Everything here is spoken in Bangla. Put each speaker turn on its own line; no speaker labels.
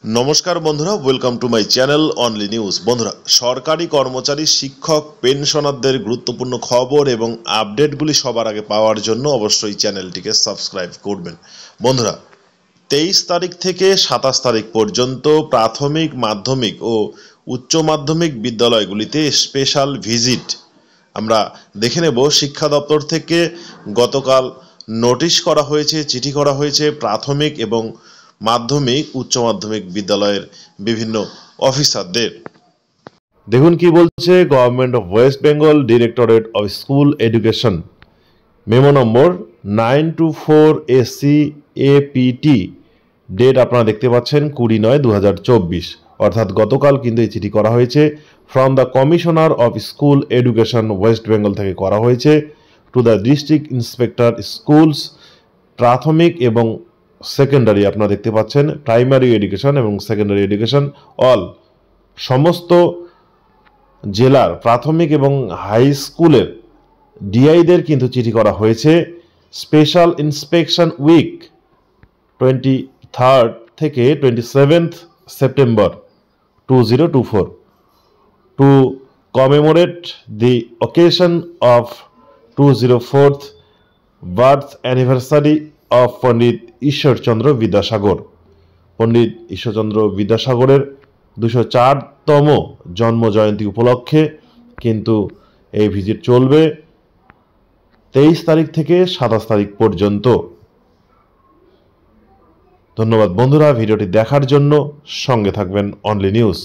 নমস্কার বন্ধুরা, welcome to my channel only news. বন্ধুরা, সরকারি কর্মচারী, শিক্ষক, পেনশনারদের গুরুত্বপূর্ণ খবর এবং আপডেটগুলি সবার আগে পাওয়ার জন্য অবশ্যই চ্যানেলটিকে সাবস্ক্রাইব করবেন। বন্ধুরা, 23 তারিখ থেকে 27 তারিখ পর্যন্ত প্রাথমিক, মাধ্যমিক ও উচ্চ মাধ্যমিক বিদ্যালয়গুলিতে স্পেশাল ভিজিট আমরা দেখে নেব। শিক্ষা দপ্তর থেকে গতকাল নোটিশ করা হয়েছে, চিঠি করা হয়েছে প্রাথমিক এবং মাধ্যমিক, উচ্চ মাধ্যমিক বিদ্যালয়ের বিভিন্ন অফিসারদের। দেখুন কি বলছে government of West Bengal, directorate of school education, memo number 924 ACAPT, date আপনারা দেখতে পাচ্ছেন 20/9/2024, অর্থাৎ গতকাল কিন্তু এই চিঠি করা হয়েছে। From the commissioner of school education West Bengal থেকে করা হয়েছে to the district inspector schools, প্রাথমিক এবং সেকেন্ডারি আপনারা দেখতে পাচ্ছেন, প্রাইমারি এডুকেশন এবং সেকেন্ডারি এডুকেশন অল, সমস্ত জেলার প্রাথমিক এবং হাই স্কুলের ডিআইদের কিন্তু চিঠি করা হয়েছে। স্পেশাল ইন্সপেকশন উইক 23rd থেকে 27th September 2024 to commemorate the occasion of 204th birth anniversary of পণ্ডিত ঈশ্বরচন্দ্র বিদ্যাসাগর। পণ্ডিত ঈশ্বরচন্দ্র বিদ্যাসাগরের 204তম জন্ম জয়ন্তী উপলক্ষে কিন্তু এই ভিজিট চলবে 23 তারিখ থেকে 27 তারিখ পর্যন্ত। ধন্যবাদ বন্ধুরা ভিডিওটি দেখার জন্য, সঙ্গে থাকবেন অনলি নিউজ।